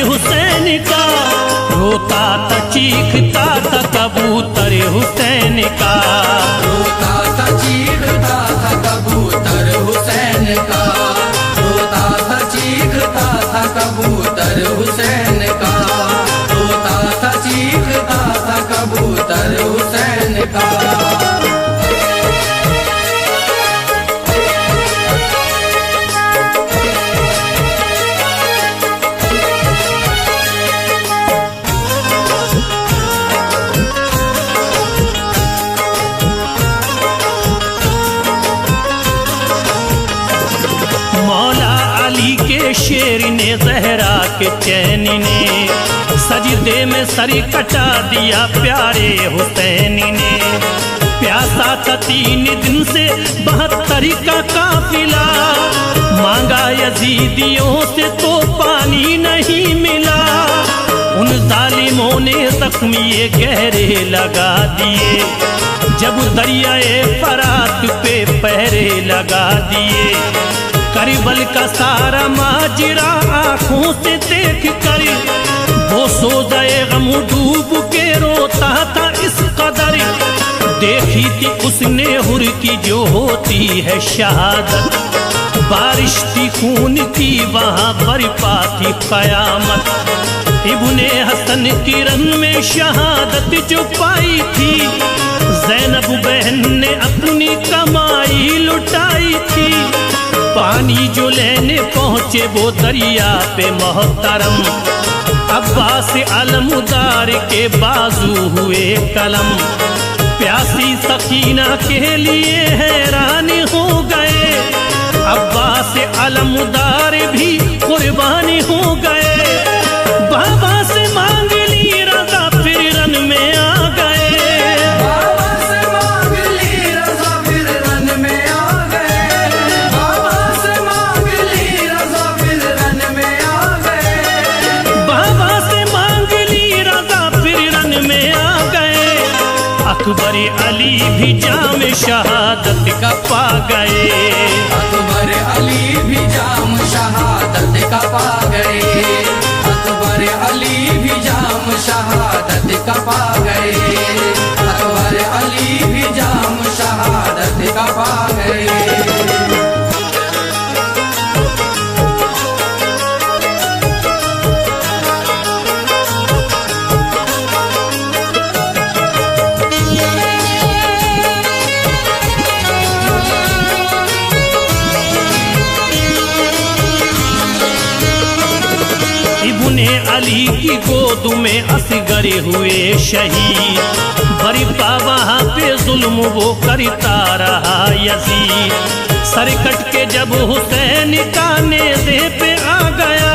हुसैन का, रोता था चीखता था कबूतर हुसैन का, रोता था चीखता था कबूतर हुसैन का, रोता था चीखता था कबूतर हुसैन का, रोता था चीखता था कबूतर हुसैन का। शेर ने ज़हरा के चैन ने सजदे में सर कटा दिया प्यारे हुसैन ने। प्यासा था 3 दिन से 72 का काफिला, मांगा यजीदियों से तो पानी नहीं मिला। उन जालिमों ने जख्मी ये गहरे लगा दिए, जब दरियाए फरात पे पहरे लगा दिए। करबल का सारा माजरा आंखों से देख कर वो सोज़े गम डूब के रोता था इस कदर। देखी थी उसने हुर की जो होती है शहादत, बारिश थी खून की वहाँ बरपा थी कयामत। इब्ने हसन की रन में शहादत जो पाई थी, ज़ैनब बहन ने अपनी कमाई लुटाई थी। पानी जो लेने पहुँचे वो दरिया पे मोहतरम, अब्बास अलमुदार के बाजू हुए कलम। प्यासी सकीना के लिए हैरान हो गए, अब्बास अलमुदार भी कुर्बान हो गए। बाबा से मांग ली रज़ा फिर रन में आ गए, बाबा से मांग ली रज़ा फिर रन में आ गए, बाबा से मांग ली रज़ा फिर रन में आ गए, बाबा से मांग ली रज़ा फिर रन में आ गए। अकबर अली भी जाम शहादत का पा गए, अकबर अली भी जाम शहादत का पा गए, अकबर अली भी जाम शहादत का पा गए, अकबर अली भी जाम शहादत का पा गए। इब्ने अली की गोद में असगर हुए शहीद, बरिपा वहाँ पे जुल्म वो करता रहा यजीद। सर कट के जब हुसैन का नेज़े पे आ गया,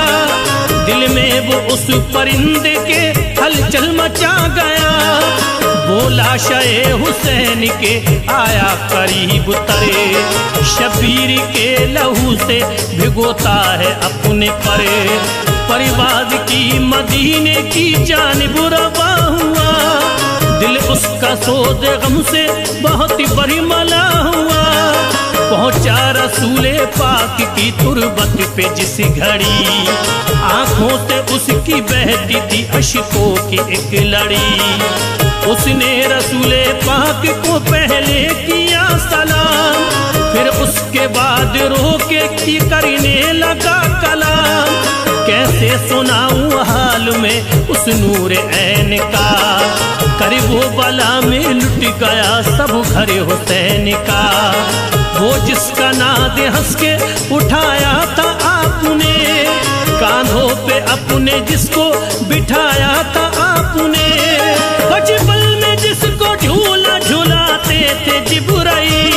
दिल में वो उस परिंदे के हलचल मचा गया। बोला शे हुसैन के आया करीब तरे, शबीर के लहू से भिगोता है अपने परे। परिवाद की मदीने की जानिब रवा हुआ, दिल उसका सोज़े गम से बहुत बड़ी मला हुआ। पहुंचा रसूले पाक की तुरबत पे जिस घड़ी, आंखों से उसकी बहती थी अश्कों की एक लड़ी। उसने रसूले पाक को पहले किया सलाम, फिर उसके बाद रोके की करने लगा कलाम। कैसे सुनाऊं हाल में उस नूर ऐन का, करीबो बला में लुट गया सब घर हुसैन का। वो जिसका नाद हंस के उठाया था आपने, कांधों पे अपने जिसको बिठाया था आपने। बचपन में जिसको झूला झूलाते थे जिब्राइल,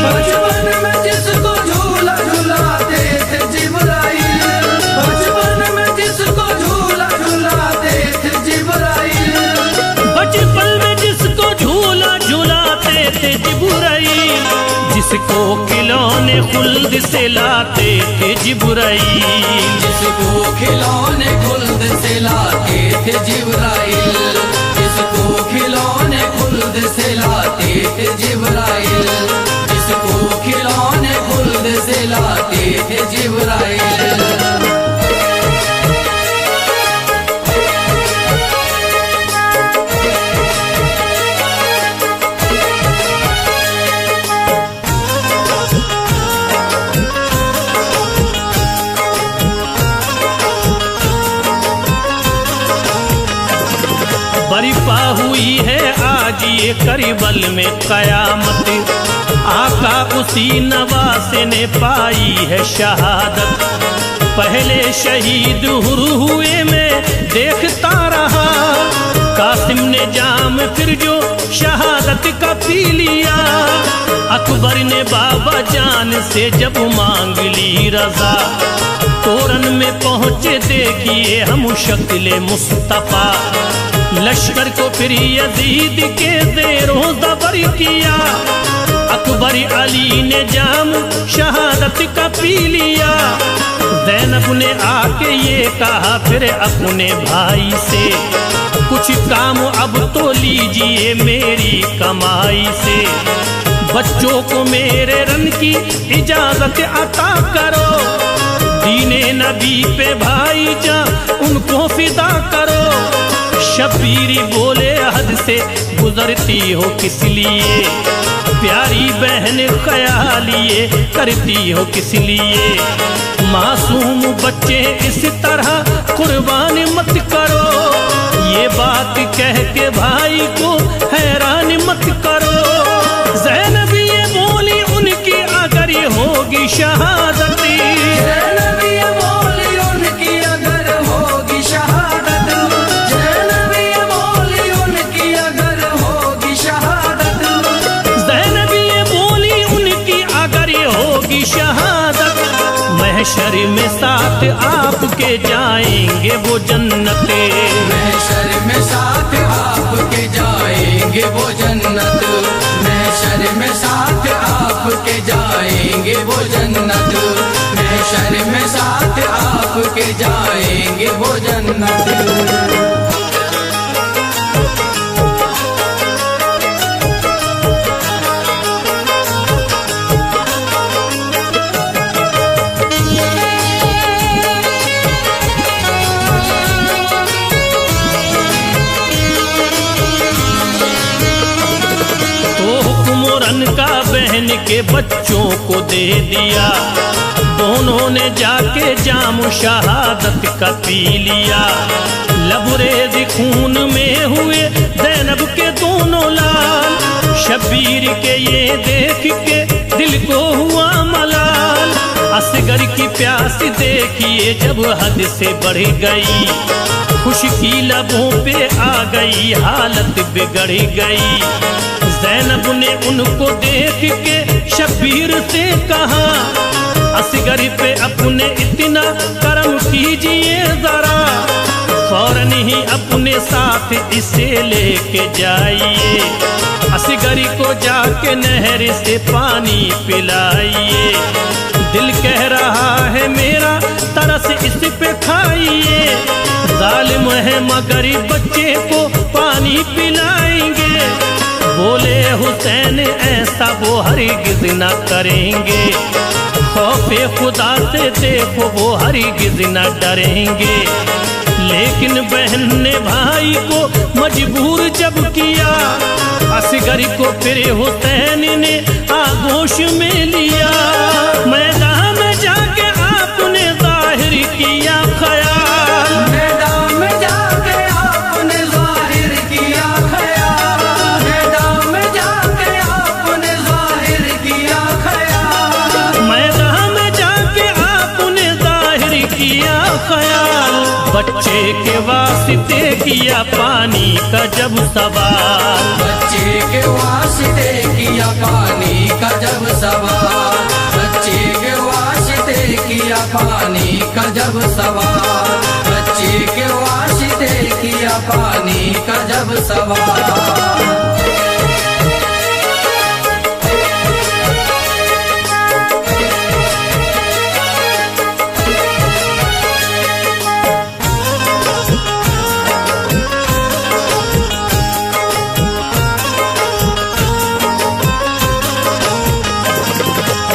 बचपन में जिसको झूला झूलाते थे जिब्राइल, बचपन में जिसको झूला झूलाते थे जिब्राइल, बचपन में जिसको झूला झूलाते थे जिब्राइल। जिसको खिलौने खुल्द से लाते थे जिब्राइल, जिसको खिलौने खुल्द से लाते थे जिब्राइल, जिसको खिलौने खुल्द से लाते थे जिब्राइल, जिसको खिलौने खुल्द से लाते थे जिब्राइल। हुई है आज ये करबल में कयामत। आका उसी नवासे ने पाई है शहादत। पहले शहीद हुए मैं देखता रहा, कासिम ने जाम फिर जो शहादत का पी लिया। अकबर ने बाबा जान से जब मांग ली रजा, तोरन में पहुंचे देखिए हम शक्ल मुस्तफा। लश्कर को फिर यजीद के ज़ेरों ज़बर किया। अकबर अली ने जाम शहादत का पी लिया। ज़ैनब ने आके ये कहा फिर अपने भाई से, कुछ काम अब तो लीजिए मेरी कमाई से। बच्चों को मेरे रन की इजाजत अता करो, दीने नबी पे भाई जा उनको फिदा करो। शब्बीरी बोले हद से गुजरती हो किस लिए, प्यारी बहन ख्यालिए करती हो किस लिए। मासूम बच्चे इस तरह कुर्बान मत करो, ये बात कह के भाई को हैरान मत करो। ज़ैनब ये बोली उनकी अगर ये होगी शहादत, ज़ैनब ये बोली उनकी अगर होगी शहादत, ज़ैनब ये बोली उनकी अगर होगी शहादत, ज़ैनब ये बोली उनकी अगर ये होगी शहादत। महशर में साथ आपके जाएंगे वो जन्नते, महशर में साथ आपके जाएंगे वो जन्नत, महशर में साथ आपके जाएंगे वो जन्नत, महशर में साथ आपके जाएंगे वो जन्नत। का बहन के बच्चों को दे दिया, दोनों ने जाके जाम शहादत का पी लिया। लबरेज खून में हुए ज़ैनब के दोनों लाल, शब्बीर के ये देख के दिल को हुआ मलाल। असगर की प्यास देखिए जब हद से बढ़ गई, खुशकी लबों पे आ गई हालत बिगड़ गई। ज़ैनब ने उनको देख के शब्बीर से कहा, असगर पे अपने इतना करम कीजिए जरा, फौरन ही अपने साथ इसे लेके जाइए। असगर को जाके नहर से पानी पिलाइए, दिल कह रहा है मेरा तरस इस पे खाइए। जालिम है मगर बच्चे को पानी पिलाएंगे, बोले हुसैन ऐसा वो हरगिज़ न करेंगे। खौफे खुदा से देखो वो हरगिज़ न डरेंगे। लेकिन बहन ने भाई को मजबूर जब किया, असगर को फिर हुसैन ने आगोश में लिया। मैदान में जाके आपने जाहिर किया ख्याल, मैदान में जाके आपने जाहिर किया ख्याल, मैदान में जाके आपने जाहिर किया ख्याल, मैदान में जाके आपने जाहिर किया ख्याल। बच्चे के वास्ते किया पानी का जब सवाल, बच्चे के वास्ते किया पानी का जब सवाल, बच्चे के वास्ते किया पानी का जब सवाल, बच्चे के वास्ते किया पानी का जब सवाल।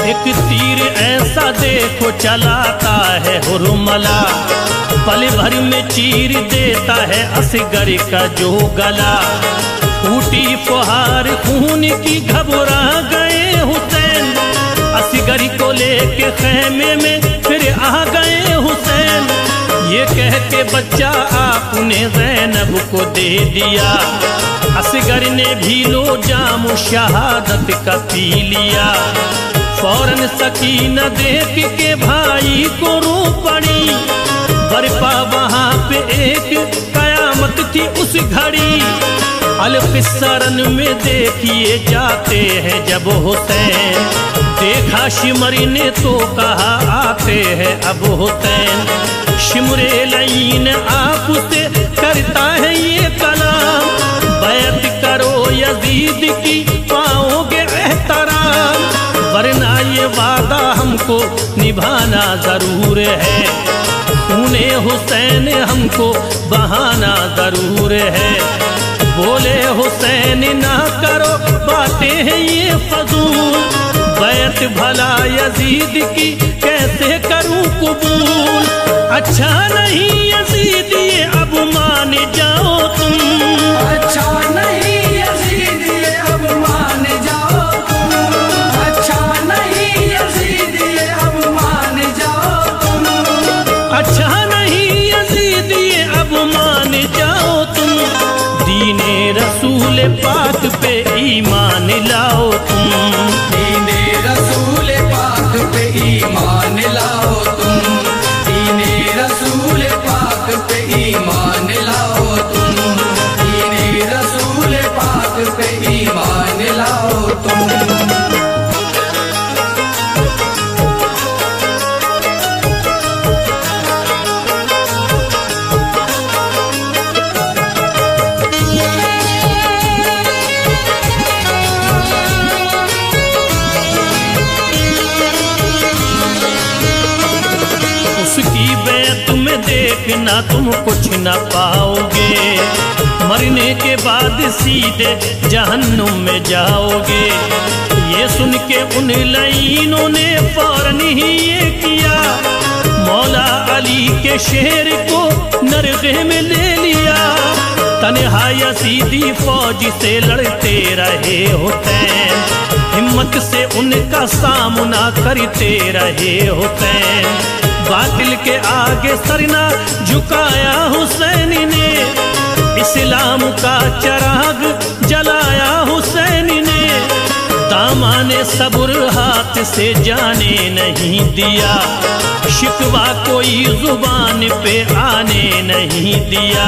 एक तीर ऐसा देखो चलाता है हुरमला, पल भर में चीर देता है असगर का जो गला। फूटी फुहार खून की घबरा गए हुसैन, असगर को लेके खैमे में फिर आ गए हुसैन। ये कह के बच्चा आपने ज़ैनब को दे दिया। असगर ने भी लो जाम शहादत का पी लिया। फौरन सकीना देख के भाई को रो पड़ी। बरपा वहाँ पे एक कयामत थी उस घड़ी। अलकिस्सरन में देखिए जाते हैं जब हुसैन। देखा शिमरी ने तो कहा आते हैं अब हुसैन। शिमरे लईन आपसे करता है ये कलाम। बैत करो यजीद की पाओगे एहतराम। वरना ये वादा हमको निभाना जरूर है। खूने हुसैन हमको बहाना जरूर है। बोले हुसैन ना करो बातें हैं ये फजूल। बैत भला यजीद की कैसे करूं कबूल। अच्छा नहीं यजीद ये अब मान जाओ तुम। अच्छा नहीं यजीद ये अब मान जाओ तुम। अच्छा नहीं यजीद ये अब मान जाओ तुम। अच्छा नहीं यजीद ये अब मान जाओ तुम। दीने रसूल पाक पे ईमान लाओ तुम। दीने रसूल पाक पे ईमान लाओ तुम। दीने रसूल पाक पे ईमान लाओ तुम। दीने रसूल पाक पे ईमान लाओ तुम। देखना तुम कुछ न पाओगे। मरने के बाद सीधे जहन्नुम में जाओगे। ये सुन के उन लईनों ने फौरन ही ये किया। मौला अली के शेर को नरगे में ले लिया। तन्हा यजीदी फौज से लड़ते रहे हुसैन। हिम्मत से उनका सामना करते रहे हुसैन। बातिल के आगे सरना झुकाया हुसैन ने। इस्लाम का चिराग जलाया हुसैन ने। दामाने सब्र हाथ से जाने नहीं दिया। शिकवा कोई जुबान पे आने नहीं दिया।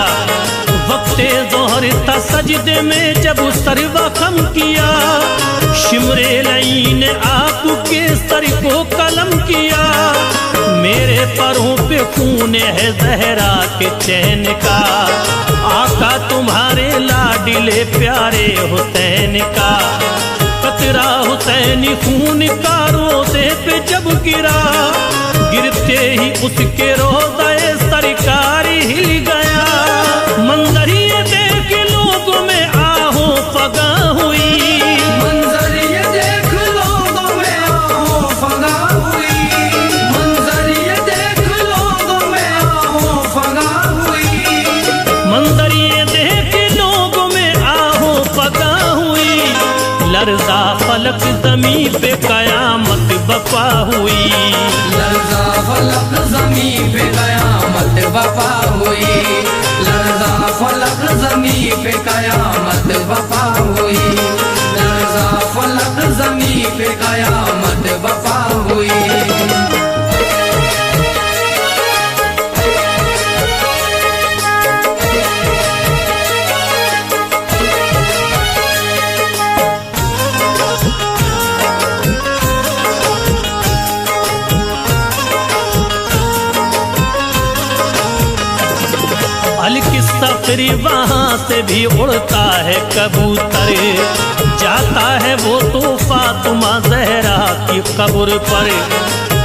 वक्ते ज़ोहर था सजदे में जब सर वखम किया। शिमरे लईन आपके सर को कलम किया। मेरे परों पे खून है ज़हरा के चैन का। आका तुम्हारे लाडिले प्यारे हुसैन का। कतरा हुसैनी खून का रोज़े पे जब गिरा। गिरते ही उसके रोज़े सरकार हिल गया। मंजर ये देख लोगों में आहो फगा हुई। मंजर ये देख लोगों में आहो फगा हुई। मंजर ये देख लोगों में आहो फगा हुई। मंजर ये देख लोगों में आहो फगा हुई। लर्जा फलक ज़मीं पे कयामत बपा हुई। लर्जा फलक ज़मीं पे कयामत बपा हुई। लर्जा फलक ज़मीं पे कयामत बपा हुई। लर्जा फलक ज़मीं पे कयामत बपा हुई। अलकिस्सा फिर वहाँ से भी उड़ता है कबूतर। जाता है वो तो फातिमा ज़हरा की कब्र पर।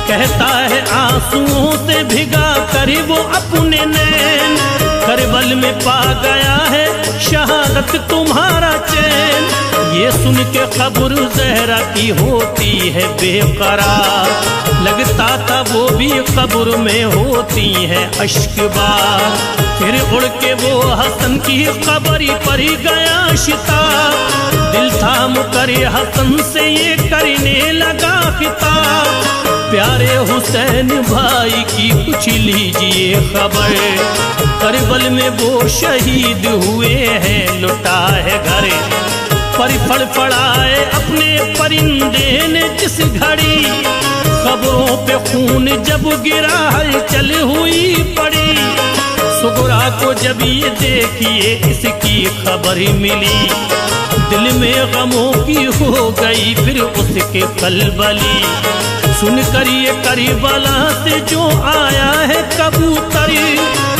कहता है आंसुओं से भिगा कर वो अपने नैन। करबल में पा गया है शहादत तुम्हारा चैन। ये सुन के कब्र ज़हरा की होती है बेकरार। लगता था वो भी कब्र में होती है अश्कबार। फिर उड़ के वो हसन की कब्र पर गया शिताब। दिल थाम कर हसन से ये करने लगा खिताब। प्यारे हुसैन भाई की कुछ लीजिए खबर, करबल में वो शहीद हुए हैं, लुटा है घर। पर फड़फड़ाए अपने परिंदे ने जिस घड़ी, खबरों पे खून जब गिरा हलचल हुई पड़ी। सुगरा को जब ये देखिए इसकी खबर मिली, दिल में गमों की हो गई फिर उसके कलबली। सुनकर ये करबला से जो आया है कबूतर,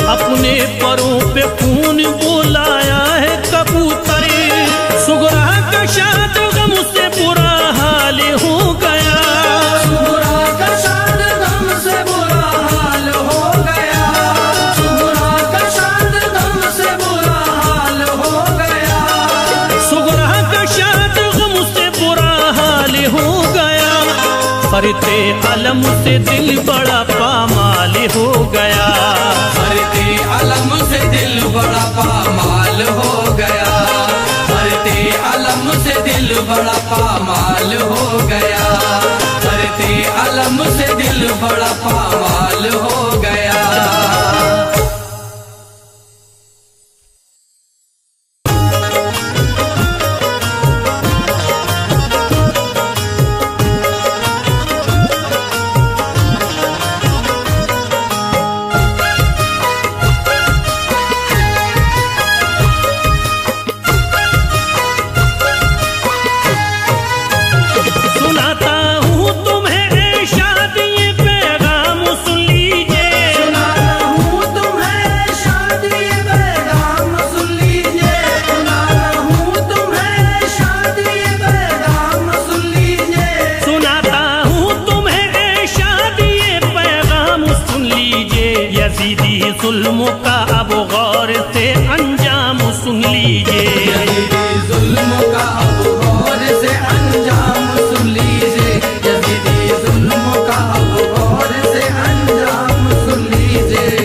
अपने परों पे खून बोलाया है कबूतर। सुगरा का शाद गम से बुरा हाल हो गया, सुगरा का शाद गम से बुरा हाल हो गया, सुगरा का शाद गम से बुरा हाल हो गया, सुगरा का शाद गम से बुरा हाल हो गया। फरते अलम से दिल बड़ा पामाल हो गया, फरते अलम से दिल बड़ा पामाल हो गया, फरते अलम से दिल बड़ा पामाल हो गया, फरते अलम से दिल बड़ा पामाल हो गया। जुल्म का अब गौर से अंजाम सुन लीजिए, जुल्म का अब गौर से अंजाम सुन लीजिए, यजीदी जुल्म का अब गौर से अंजाम सुन लीजिए।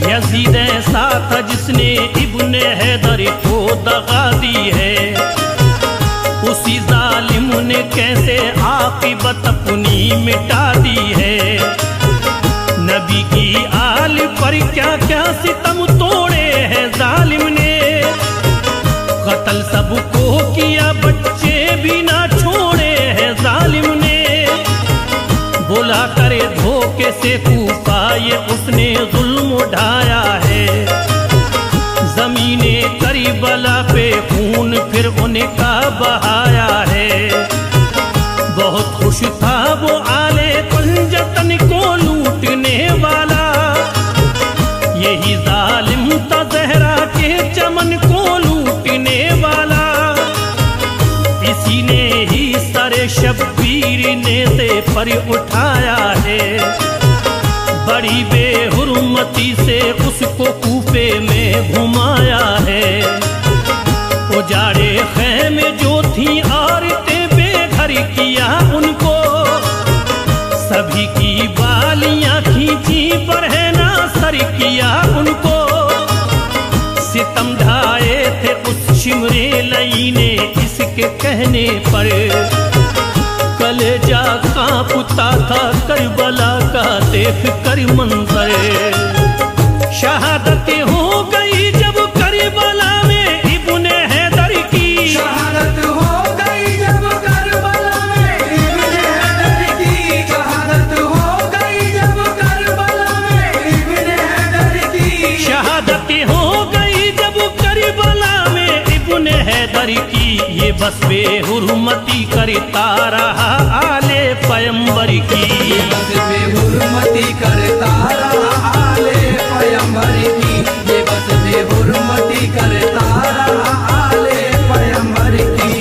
यजीद ऐसा था जिसने इब्ने हैदर को दगा दी है, उसी जालिम ने कैसे आकिबत अपनी मिटा दी है। नबी की आल पर क्या क्या सितम तोड़े हैं जालिम ने, कत्ल सबको किया बच्चे भी ना छोड़े हैं जालिम ने। बोला करे धोखे से कूफा ये उसने जुल्म उठाया है, जमीने करबला पे खून फिर उनका बहाया है। बहुत खुश था वो आले पंजतन को लूटने वाला, यही जालिम था ज़हरा के चमन को लूटने वाला। इसी ने ही सरे शब्बीर ने से पर उठाया है, बड़ी बेहुरमती से उसको कूफे में घुमाया है। उजाड़े खैमे जो थी औरतें बेघर किया उनको, सभी की बालियां खींची पर है ना सर किया उनको। सितम ढाए थे उस शिमरे लई ने इसके कहने पर, कलेजा कांपता था करबला का देख कर मंजर। शहादत हो गई जब करबला में इब्ने हैदर की, शहादत हो गई जब करबला में इब्ने हैदर की, शहादत हो गई जब करबला में इब्ने हैदर की, शहादत हो गई जब करबला में इब्ने हैदर की। ये बस बेहुरमती करता रहा आले पैगंबर की, ये बस बेहुरमती करता रहा आले पैगंबर की, ये बस बेहुरमती करता रहा आले पैगंबर की।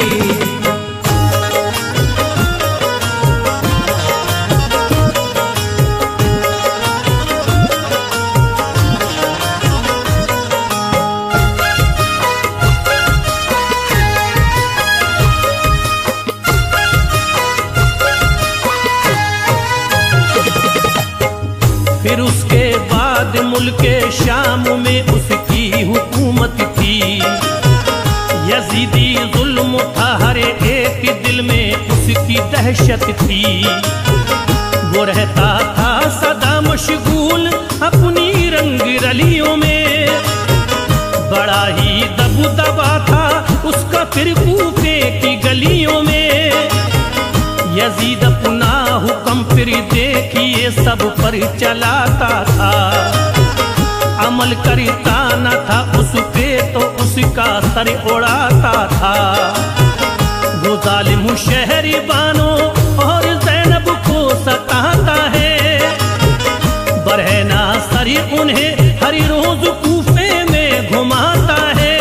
मुल्क शाम में उसकी हुकूमत थी। यजीदी जुल्म था हर एक दिल में उसकी दहशत थी। वो रहता था सदा मशगूल अपनी रंग रलियों में, बड़ा ही दबदबा था उसका फिर कूफे की गलियों में। यजीद अपना हुक्म फिर देखिए सब पर चलाता था, अमल करता न था उस पे तो उसका सर उड़ाता था। वो जालिम शहरी बानो और ज़ैनब को सताता है, बरहना सरी उन्हें हर रोज कूफे में घुमाता है।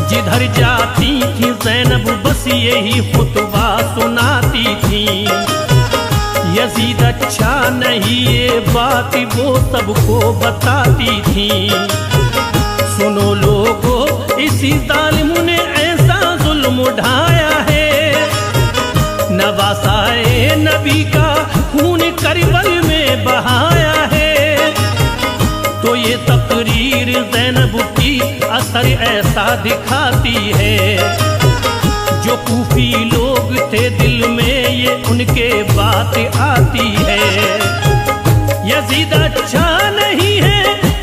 जिधर जाती थी ज़ैनब बस यही खुतबा सुनाती थी, यजीद अच्छा नहीं ये बात वो सबको बताती थी। सुनो लोगो इसी जालिम ने ऐसा जुल्म ढाया है, नवासाए नबी का खून करबल में बहाया है। तो ये तकरीर ज़ैनब की असर ऐसा दिखाती है, जो कूफी लोग थे दिल में ये उनके बात आती है। यजीद अच्छा नहीं है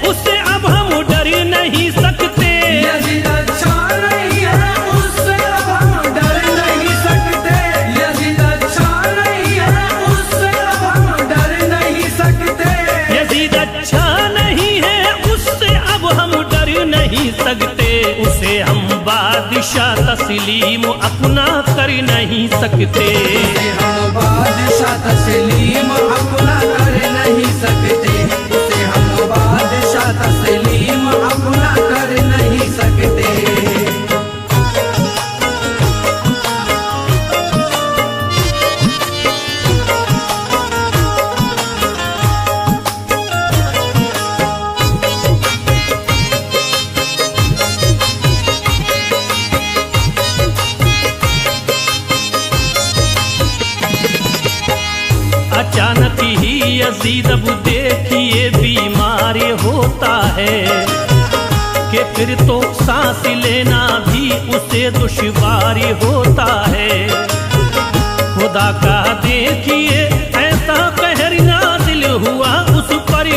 उससे अब हम डर नहीं सकते, यजीद अच्छा नहीं है उससे अब हम डर नहीं सकते। यजीद अच्छा नहीं है उससे अब हम डर नहीं सकते। यजीद अच्छा नहीं है उससे अब हम डर नहीं सकते। उसे हम बादशाह तस्लीम अपना कर नहीं सकते, उसे हम बादशाह तस्लीम अपना कर नहीं सकते। उसे हम बादशाह तस्लीम अपना कर नहीं सकते। अचानक ही यजीद अब देखिए बीमार होता है, कि फिर तो सांस लेना भी उसे दुश्वार होता है। खुदा का देखिए ऐसा कहर नाज़िल हुआ उस पर,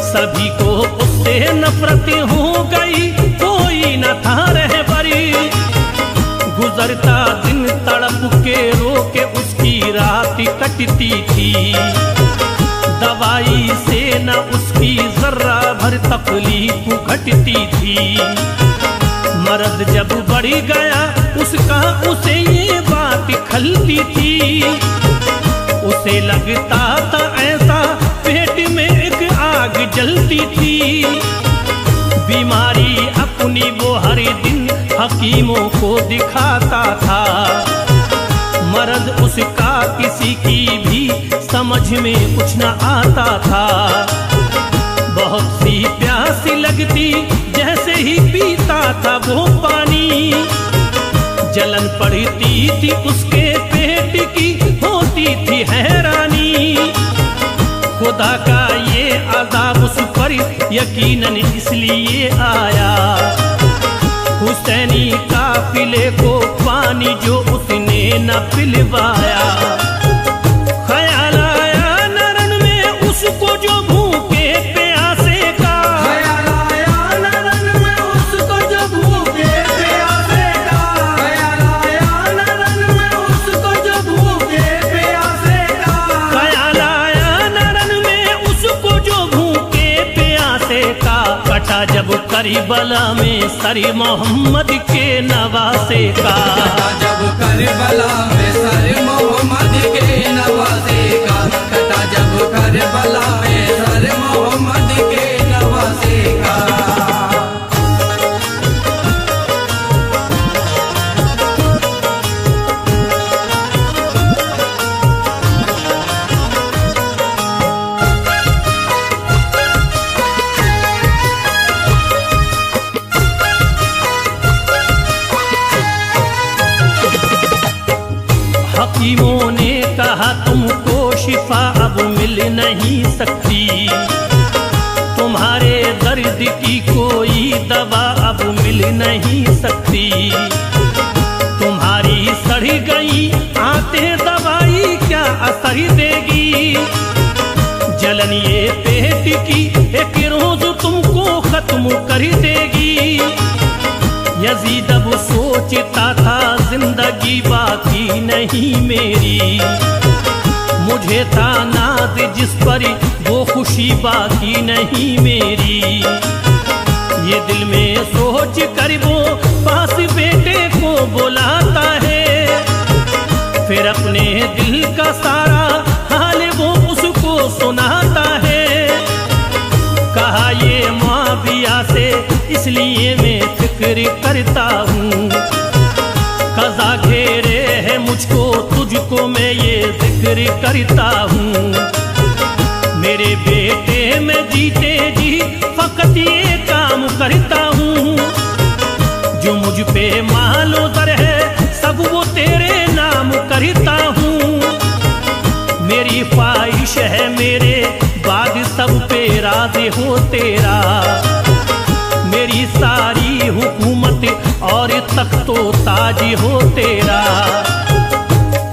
सभी को उससे नफरत हो गई कोई न था रहबरी। गुजरता दिन तड़प के रोके उसकी रात कटती थी, दवाई से न उसकी जर्रा भर तकलीफ घटती थी। मर्द जब बढ़ गया उसका उसे ये बात खलती थी, उसे लगता था ऐसा पेट में एक आग जलती थी। बीमारी अपनी वो हर दिन हकीमों को दिखाता था, मर्द उसका किसी की भी समझ में कुछ न आता था। बहुत सी प्यास लगती जैसे ही पीता था वो पानी, जलन पड़ती थी उसके पेट की होती थी हैरानी। खुदा का ये अज़ाब उस पर यकीनन इसलिए आया, हुसैनी काफिले को पानी जो उसने न पिलवाया। ख्याल आया नरन में उसको जो भूखे प्यासे का, ख्याल आया नरन में उसको जो भूखे प्यासे का। ख्याल आया नरन में उसको जो भूखे प्यासे का। ख्याल आया नरन में उसको जो भूखे प्यासे का। कटा जब करबला में सर मोहम्मद के नवासे का, कटा जब करबला में सर मोहम्मद के नवासे का। कटा जब करबला में सर मोहम्मद के नवासे का। हकीमों ने कहा तुमको शिफा अब मिल नहीं सकती, की कोई दवा अब मिल नहीं सकती। तुम्हारी सड़ी गई आंखें दवाई क्या असर देगी। जलन ये पेट की एक रोज तुमको खत्म कर देगी। यजीद अब सोचता था जिंदगी बाकी नहीं मेरी। मुझे था नाज जिस पर वो खुशी बाकी नहीं मेरी। ये दिल में सोच कर वो पास बेटे को बुलाता है। फिर अपने दिल का सारा हाल वो उसको सुनाता है। कहा ये मुआविया से इसलिए मैं फिक्र करता हूँ। कज़ा घेरे है मुझको तुझको मैं ये जिक्र करता हूँ। मेरे बेटे मैं जीते जी फकत ये काम करता हूँ। जो मुझ पे मालो दर है सब वो तेरे नाम करता हूँ। मेरी ख्वाहिश है मेरे बाद सब पे राज़ी हो तेरा। मेरी सारी हुकूमत और तख्तो ताज हो तेरा।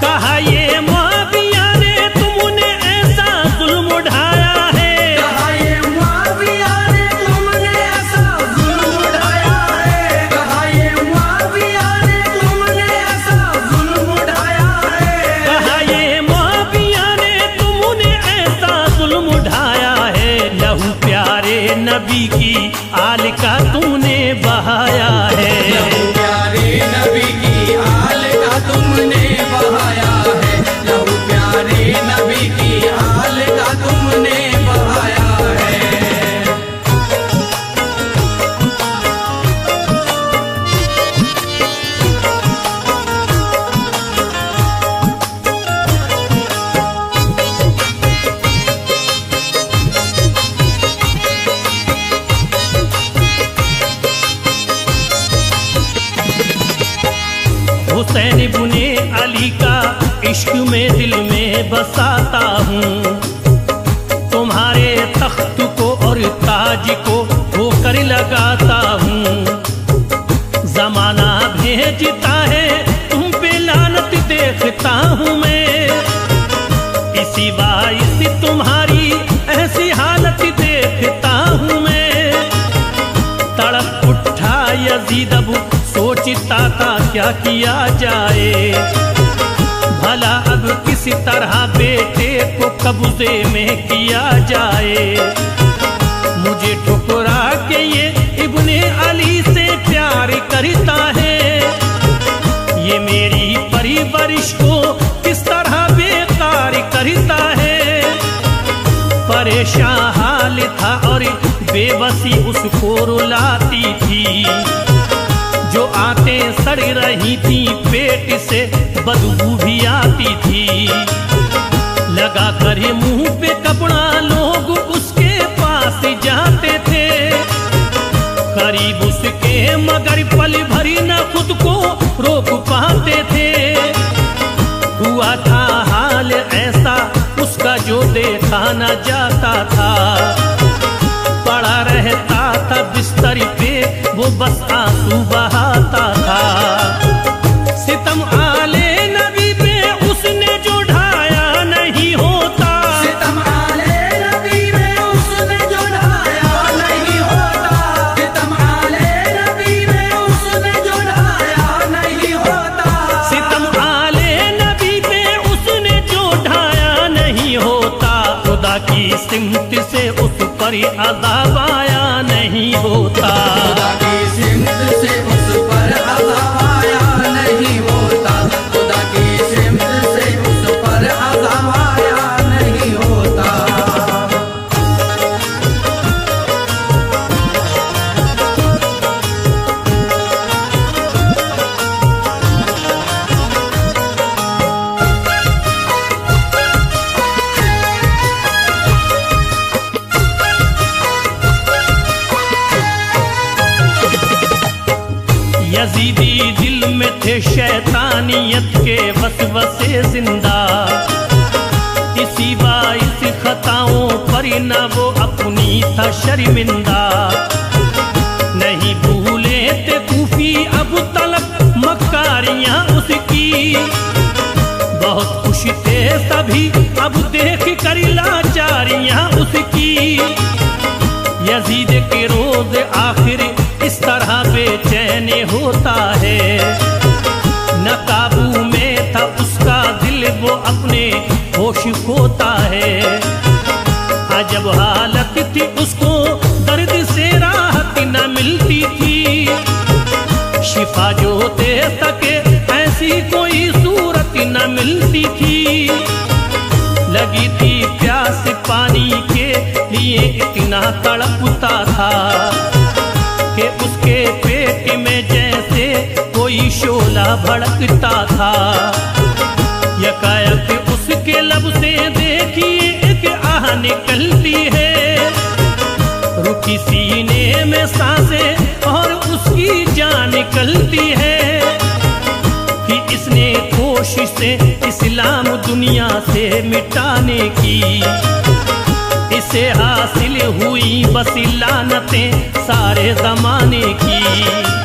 कहा ये मुआविया ने तुमने ऐसा जुल्म उठाया है। कहा ये मुआविया ने तुमने ऐसा जुल्म उठाया है। कहा ये मुआविया ने तुमने ऐसा जुल्म उठाया है। कहा ये मुआविया ने तुमने ऐसा जुल्म उठाया है। लहू प्यारे नबी की आल का तूने बहाया है। लहू प्यारे नबी की आल का तुमने बहाया है। लहू प्यारे नबी की आल का तुमने बहाया है। हुसैन इब्ने अली का इश्क में दिल में बसाता हूँ। तुम्हारे तख्त को और ताज को होकर लगाता हूँ। जमाना भेजता है तुम पे लानत देखता हूँ मैं। इसी बाइस तुम्हारी ऐसी हालत देखता हूँ मैं। तड़प उठा यजीद अब सोचता था क्या किया जाए। भला अब किस तरह बेटे को कब्जे में किया जाए। मुझे ठुकरा के ये इब्ने अली से प्यार करता है। ये मेरी परवरिश को किस तरह बेकार करता है। परेशान हाल था और बेबसी उसको रुलाती थी। जो आंखें सड़ रही थी पेट से बदबू भी आती थी। लगा कर मुंह पे कपड़ा लोग उसके पास जाते थे। करीब उसके मगर पल भरी न खुद को रोक पाते थे। हुआ था हाल ऐसा उसका जो देखा न जाता था। पड़ा रहता था बिस्तर पे वो बस आंसू बहाता था। सितम आले नबी पे उसने जो ढाया नहीं होता। सितम आले नबी पे उसने जो ढाया नहीं होता। सितम आले नबी पे उसने जो ढाया नहीं होता। सितम आले नबी पे उसने जो ढाया नहीं होता। खुदा की सिमत से उस पर अज़ाब आया नहीं होता। खुदा की सिमत से उस पर अज़ाब आया नहीं होता। खुदा की सिमत से उस पर अज़ाब आया नहीं होता। यजीदी दिल में थे शैतानियत के वसवसे जिंदा। इसी बाइस खताओं पर न वो अपनी था शर्मिंदा। अब तलक मक्कारियां उसकी। बहुत खुश थे सभी अब देख कर लाचारियां उसकी। यजीद के रोज आखिर इस तरह बेचैन होता है। न काबू में था उसका दिल वो अपने होश खोता है। अजब हालत थी उसको दर्द से राहत न मिलती थी। शिफा जो दे सके ऐसी कोई सूरत न मिलती थी। लगी थी प्यास पानी के लिए इतना तड़पता था कि उसके पेट में जैसे कोई शोला भड़कता था। यकायक उसके लब से देखिए एक आह निकलती है। रुकी सीने में सांसें और उसकी जान निकलती है कि इसने कोशिश से इस्लाम दुनिया से मिटाने की। इसे हासिल हुई बस लानतें सारे जमाने की।